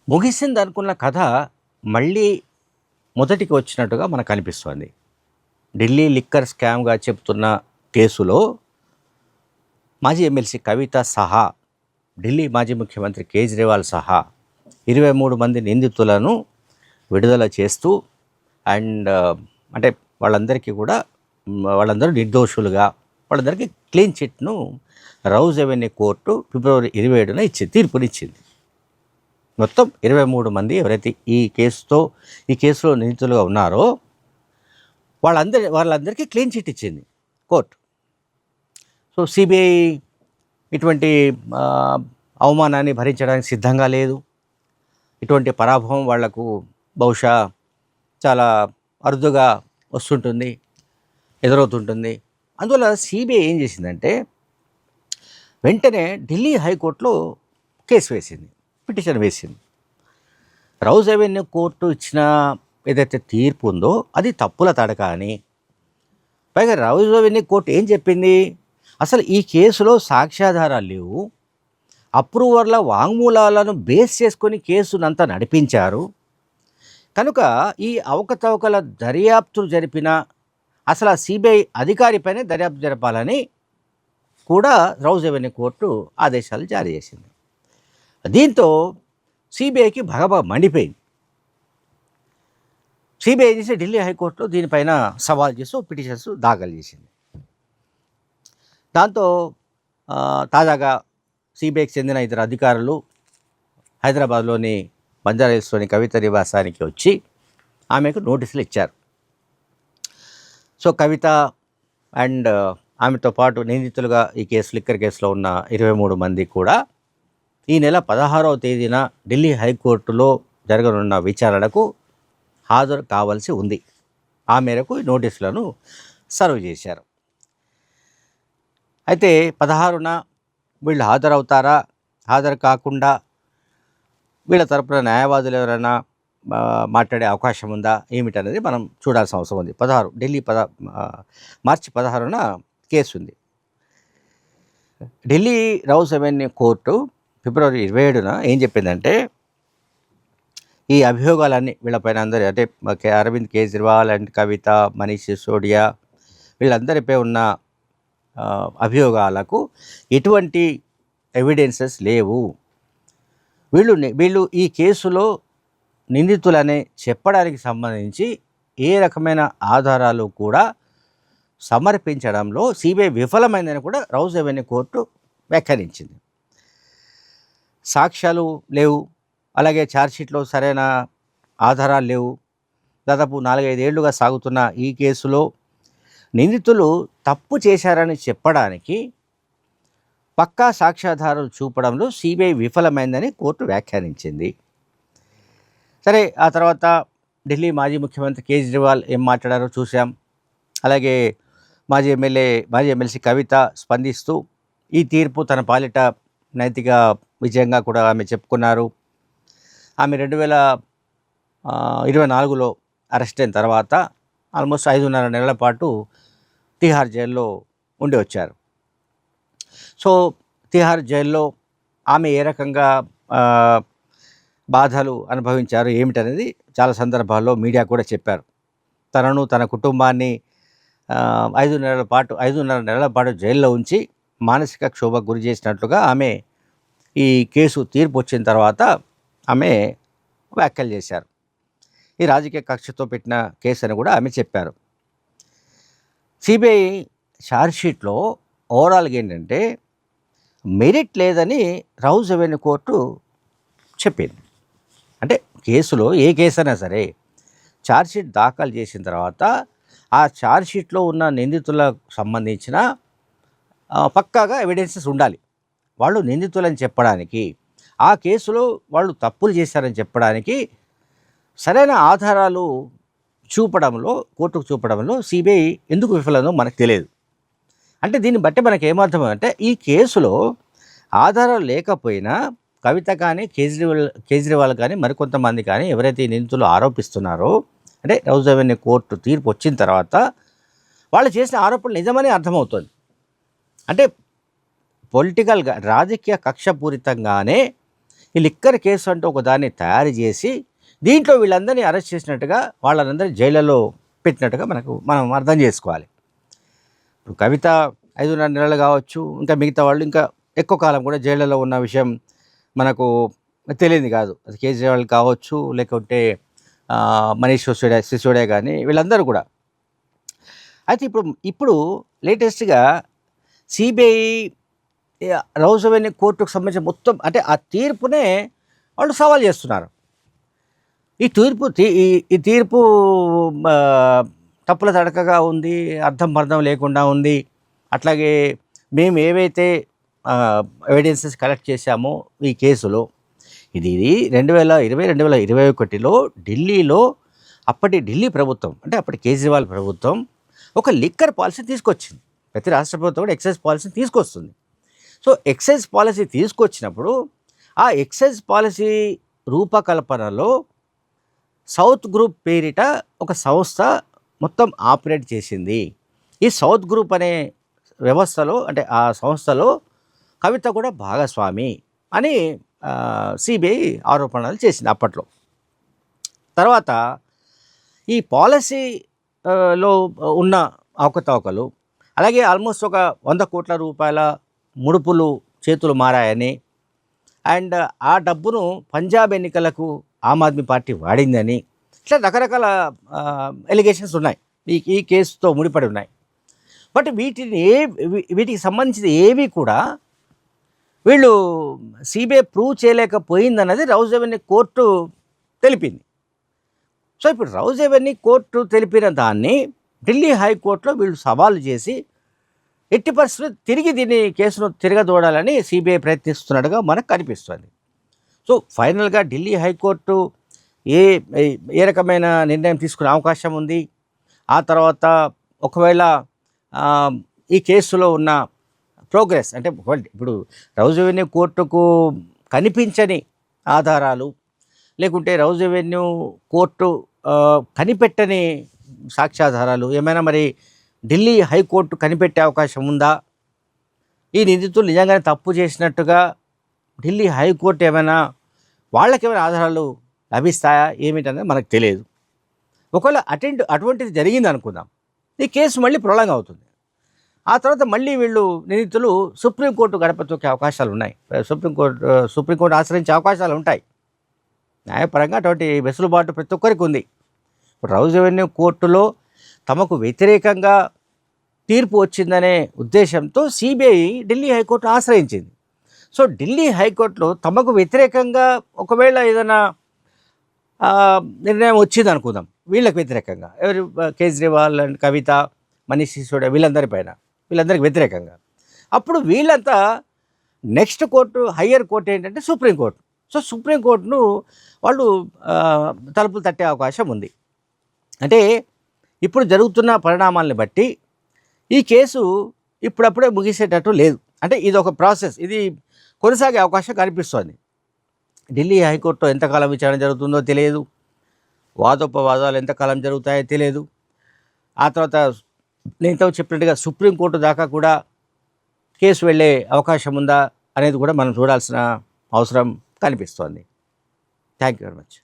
ముగిసిందనుకున్న కథ మళ్ళీ మొదటికి వచ్చినట్టుగా మనకు అనిపిస్తోంది. ఢిల్లీ లిక్కర్ స్కామ్‌గా చెప్తున్న కేసులో మాజీ ఎమ్మెల్సీ కవిత సహా, ఢిల్లీ మాజీ ముఖ్యమంత్రి కేజ్రీవాల్ సహా 23 మంది నిందితులను విడుదల చేస్తూ అండ్ అంటే వాళ్ళందరికీ కూడా వాళ్ళందరూ నిర్దోషులుగా వాళ్ళందరికీ క్లీన్ చిట్‌ను రౌజ్ అవెన్యూ కోర్టు ఫిబ్రవరి 27న తీర్పునిచ్చింది. మొత్తం 23 మంది ఎవరైతే ఈ కేసులో నిందితులుగా ఉన్నారో వాళ్ళందరికీ క్లీన్ చిట్ ఇచ్చింది కోర్టు. సో సిబిఐ ఇటువంటి అవమానాన్ని భరించడానికి సిద్ధంగా లేదు. ఇటువంటి పరాభవం వాళ్లకు బహుశా చాలా అరుదుగా వస్తుంటుంది, ఎదురవుతుంటుంది. అందువల్ల సిబిఐ ఏం చేసిందంటే వెంటనే ఢిల్లీ హైకోర్టులో కేసు వేసింది, పిటిషన్ వేసింది. రౌజ్ అవెన్యూ కోర్టు ఇచ్చిన ఏదైతే తీర్పు ఉందో అది తప్పుల తడక అని. పైగా రౌజ్ అవెన్యూ కోర్టు ఏం చెప్పింది, అసలు ఈ కేసులో సాక్ష్యాధారాలు లేవు, అప్రూవర్ల వాంగ్మూలాలను బేస్ చేసుకొని కేసునంతా నడిపించారు కనుక ఈ అవకతవకల దర్యాప్తు జరిపిన అసలు ఆ సిబిఐ అధికారిపైనే దర్యాప్తు జరపాలని కూడా రౌజ్ అవెన్యూ కోర్టు ఆదేశాలు జారీ చేసింది. దీంతో సిబిఐకి భగభగ మండిపోయింది. సిబిఐ చేసి ఢిల్లీ హైకోర్టులో దీనిపైన సవాల్ చేస్తూ పిటిషన్స్ దాఖలు చేసింది. దాంతో తాజాగా సిబిఐకి చెందిన ఇద్దరు అధికారులు హైదరాబాద్లోని బంజారాహిల్స్లోని కవిత నివాసానికి వచ్చి ఆమెకు నోటీసులు ఇచ్చారు. సో కవిత అండ్ ఆమెతో పాటు నిందితులుగా ఈ లిక్కర్ కేసులో ఉన్న 23 మంది కూడా ఈ నెల 16వ తేదీన ఢిల్లీ హైకోర్టులో జరగనున్న విచారణకు హాజరు కావాల్సి ఉంది. ఆ మేరకు ఈ నోటీసులను సర్వ్ చేశారు. అయితే 16న వీళ్ళు హాజరవుతారా, హాజరు కాకుండా వీళ్ళ తరపున న్యాయవాదులు ఎవరైనా మాట్లాడే అవకాశం ఉందా ఏమిటనేది మనం చూడాల్సిన అవసరం ఉంది. మార్చి 16న కేసు ఉంది. ఢిల్లీ రౌజ్ అవెన్యూ కోర్టు ఫిబ్రవరి 27న ఏం చెప్పిందంటే ఈ అభియోగాలన్నీ వీళ్ళపైన అందరి అంటే అరవింద్ కేజ్రీవాల్ అండ్ కవిత, మనీష్ సిసోడియా వీళ్ళందరిపై ఉన్న అభియోగాలకు ఎటువంటి ఎవిడెన్సెస్ లేవు. వీళ్ళు ఈ కేసులో నిందితులనే చెప్పడానికి సంబంధించి ఏ రకమైన ఆధారాలు కూడా సమర్పించడంలో సిబిఐ విఫలమైందని కూడా రౌజ్ అవెన్యూ కోర్టు వ్యాఖ్యానించింది. సాక్ష్యాలు లేవు, అలాగే ఛార్జ్షీట్లో సరైన ఆధారాలు లేవు. దాదాపు 4-5 ఏళ్లుగా సాగుతున్న ఈ కేసులో నిందితులు తప్పు చేశారని చెప్పడానికి పక్కా సాక్ష్యాధారాలు చూపడంలో సిబిఐ విఫలమైందని కోర్టు వ్యాఖ్యానించింది. సరే, ఆ తర్వాత ఢిల్లీ మాజీ ముఖ్యమంత్రి కేజ్రీవాల్ ఏం మాట్లాడారో చూసాం. అలాగే మాజీ ఎమ్మెల్సీ కవిత స్పందిస్తూ ఈ తీర్పు తన పాలిట నైతిక విజయంగా కూడా ఆమె చెప్పుకున్నారు. ఆమె 2024లో అరెస్ట్ అయిన తర్వాత ఆల్మోస్ట్ 5.5 నెలల పాటు తిహార్ జైల్లో ఉండి వచ్చారు. సో తిహార్ జైల్లో ఆమె ఏ రకంగా బాధలు అనుభవించారు ఏమిటనేది చాలా సందర్భాల్లో మీడియా కూడా చెప్పారు. తనను, తన కుటుంబాన్ని 5.5 నెలల పాటు జైల్లో ఉంచి మానసిక క్షోభకు గురి చేసినట్లుగా ఆమె ఈ కేసు తీర్పు వచ్చిన తర్వాత ఆమె వ్యాఖ్యలు చేశారు. ఈ రాజకీయ కక్షతో పెట్టిన కేసు అని కూడా ఆమె చెప్పారు. సిబిఐ ఛార్జ్షీట్లో ఓవరాల్గా ఏంటంటే మెరిట్ లేదని రౌజ్ అవెన్యూ కోర్టు చెప్పింది. అంటే కేసులో ఏ కేసు అయినా సరే ఛార్జ్షీట్ దాఖలు చేసిన తర్వాత ఆ ఛార్జ్షీట్లో ఉన్న నిందితులకు సంబంధించిన పక్కాగా ఎవిడెన్సెస్ ఉండాలి. వాళ్ళు నిందితులని చెప్పడానికి, ఆ కేసులో వాళ్ళు తప్పులు చేశారని చెప్పడానికి సరైన ఆధారాలు కోర్టుకు చూపడంలో సిబిఐ ఎందుకు విఫలమో మనకు తెలియదు. అంటే దీన్ని బట్టి మనకు ఏమర్థమంటే ఈ కేసులో ఆధారాలు లేకపోయినా కవిత కానీ కేజ్రీవాల్ కానీ మరికొంతమంది కానీ ఎవరైతే నిందితులు ఆరోపిస్తున్నారో, అంటే రౌజ్ అవెన్యూ కోర్టు తీర్పు వచ్చిన తర్వాత వాళ్ళు చేసిన ఆరోపణలు నిజమని అర్థమవుతుంది. అంటే పొలిటికల్గా రాజకీయ కక్షపూరితంగానే ఈ లిక్కర్ కేసు అంటూ ఒక దాన్ని తయారు చేసి దీంట్లో వీళ్ళందరినీ అరెస్ట్ చేసినట్టుగా వాళ్ళందరినీ జైళ్ళలో పెట్టినట్టుగా మనం అర్థం చేసుకోవాలి. ఇప్పుడు కవిత 5.5 నెలలు కావచ్చు, ఇంకా మిగతా వాళ్ళు ఇంకా ఎక్కువ కాలం కూడా జైళ్ళలో ఉన్న విషయం మనకు తెలియదు కాదు. అది కేజ్రీవాల్ కావచ్చు, లేకుంటే మనీష్ సిసోడియా కానీ వీళ్ళందరూ కూడా. అయితే ఇప్పుడు లేటెస్ట్గా సిబిఐ రౌస్ అవెన్యూ కోర్టుకు సంబంధించిన మొత్తం అంటే ఆ తీర్పునే వాళ్ళు సవాల్ చేస్తున్నారు. ఈ తీర్పు తప్పుల తడకగా ఉంది, అర్థం పర్థం లేకుండా ఉంది. అట్లాగే మేము ఏవైతే ఎవిడెన్సెస్ కలెక్ట్ చేశామో ఈ కేసులో ఇది 2021లో ఢిల్లీలో అప్పటి ఢిల్లీ ప్రభుత్వం అంటే అప్పటి కేజ్రీవాల్ ప్రభుత్వం ఒక లిక్కర్ పాలసీ తీసుకొచ్చింది. ప్రతి రాష్ట్ర ప్రభుత్వం కూడా ఎక్సైజ్ పాలసీ తీసుకొస్తుంది. సో ఎక్సైజ్ పాలసీ తీసుకొచ్చినప్పుడు ఆ ఎక్సైజ్ పాలసీ రూపకల్పనలో సౌత్ గ్రూప్ పేరిట ఒక సంస్థ మొత్తం ఆపరేట్ చేసింది. ఈ సౌత్ గ్రూప్ అనే వ్యవస్థలో అంటే ఆ సంస్థలో కవిత కూడా భాగస్వామి అని సిబిఐ ఆరోపణలు చేసింది అప్పట్లో. తర్వాత ఈ పాలసీలో ఉన్న అవకతవకలు, అలాగే ఆల్మోస్ట్ ఒక 100 కోట్ల రూపాయల ముడుపులు చేతులు మారాయని, అండ్ ఆ డబ్బును పంజాబ్ ఎన్నికలకు ఆమ్ ఆద్మీ పార్టీ వాడిందని, ఇట్లా రకరకాల ఎలిగేషన్స్ ఉన్నాయి ఈ కేసుతో ముడిపడి ఉన్నాయి. బట్ వీటికి సంబంధించిన ఏవి కూడా వీళ్ళు సిబిఐ ప్రూవ్ చేయలేకపోయిందన్నది రౌస్ అవెన్యూ కోర్టు తెలిపింది. సో ఇప్పుడు రౌస్ అవెన్యూ కోర్టు తెలిపిన దాన్ని ఢిల్లీ హైకోర్టులో వీళ్ళు సవాలు చేసి ఎట్టి పరిస్థితుల్లో తిరిగి కేసును తిరగదోడాలని సిబిఐ ప్రయత్నిస్తున్నట్టుగా మనకు కనిపిస్తుంది. సో ఫైనల్గా ఢిల్లీ హైకోర్టు ఏ రకమైన నిర్ణయం తీసుకునే అవకాశం ఉంది, ఆ తర్వాత ఒకవేళ ఈ కేసులో ఉన్న ప్రోగ్రెస్ అంటే ఇప్పుడు రౌస్ అవెన్యూ కోర్టుకు కనిపించని ఆధారాలు, లేకుంటే రౌస్ అవెన్యూ కోర్టు కనిపెట్టని సాక్ష్యాధారాలు ఏమైనా మరి ఢిల్లీ హైకోర్టు కనిపెట్టే అవకాశం ఉందా? ఈ నిందితులు నిజంగానే తప్పు చేసినట్టుగా ఢిల్లీ హైకోర్టు ఏమైనా వాళ్ళకేమైనా ఆధారాలు లభిస్తాయా ఏమిటనేది మనకు తెలియదు. ఒకవేళ అటువంటిది జరిగింది అనుకుందాం, ఈ కేసు మళ్ళీ ప్రొలాంగ్ అవుతుంది. ఆ తర్వాత మళ్ళీ వీళ్ళు నిందితులు సుప్రీంకోర్టు గడప తొక్కే అవకాశాలు ఉన్నాయి. సుప్రీంకోర్టు ఆశ్రయించే అవకాశాలు ఉంటాయి. న్యాయపరంగా అటువంటి వెసులుబాటు ప్రతి ఒక్కరికి ఉంది. ఇప్పుడు రౌస్ అవెన్యూ కోర్టులో తమకు వ్యతిరేకంగా తీర్పు వచ్చిందనే ఉద్దేశంతో సిబిఐ ఢిల్లీ హైకోర్టు ఆశ్రయించింది. సో ఢిల్లీ హైకోర్టులో తమకు వ్యతిరేకంగా ఒకవేళ ఏదైనా నిర్ణయం వచ్చింది అనుకుందాం, వీళ్ళకి వ్యతిరేకంగా ఎవరు కేజ్రీవాల్ అండ్ కవిత, మనీష్ సిసోడియా వీళ్ళందరికీ వ్యతిరేకంగా, అప్పుడు వీళ్ళంతా నెక్స్ట్ కోర్టు హయ్యర్ కోర్టు ఏంటంటే సుప్రీంకోర్టు. సో సుప్రీంకోర్టును వాళ్ళు తలుపులు తట్టే అవకాశం ఉంది. అంటే ఇప్పుడు జరుగుతున్న పరిణామాలను బట్టి ఈ కేసు ఇప్పుడప్పుడే ముగిసేటట్టు లేదు. అంటే ఇది ఒక ప్రాసెస్, ఇది కొనసాగే అవకాశం కనిపిస్తోంది. ఢిల్లీ హైకోర్టులో ఎంతకాలం విచారణ జరుగుతుందో తెలియదు, వాదోపవాదాలు ఎంతకాలం జరుగుతాయో తెలియదు. ఆ తర్వాత నేను చెప్పినట్టుగా సుప్రీంకోర్టు దాకా కూడా కేసు వెళ్ళే అవకాశం ఉందా అనేది కూడా మనం చూడాల్సిన అవసరం కనిపిస్తోంది. Thank you very much.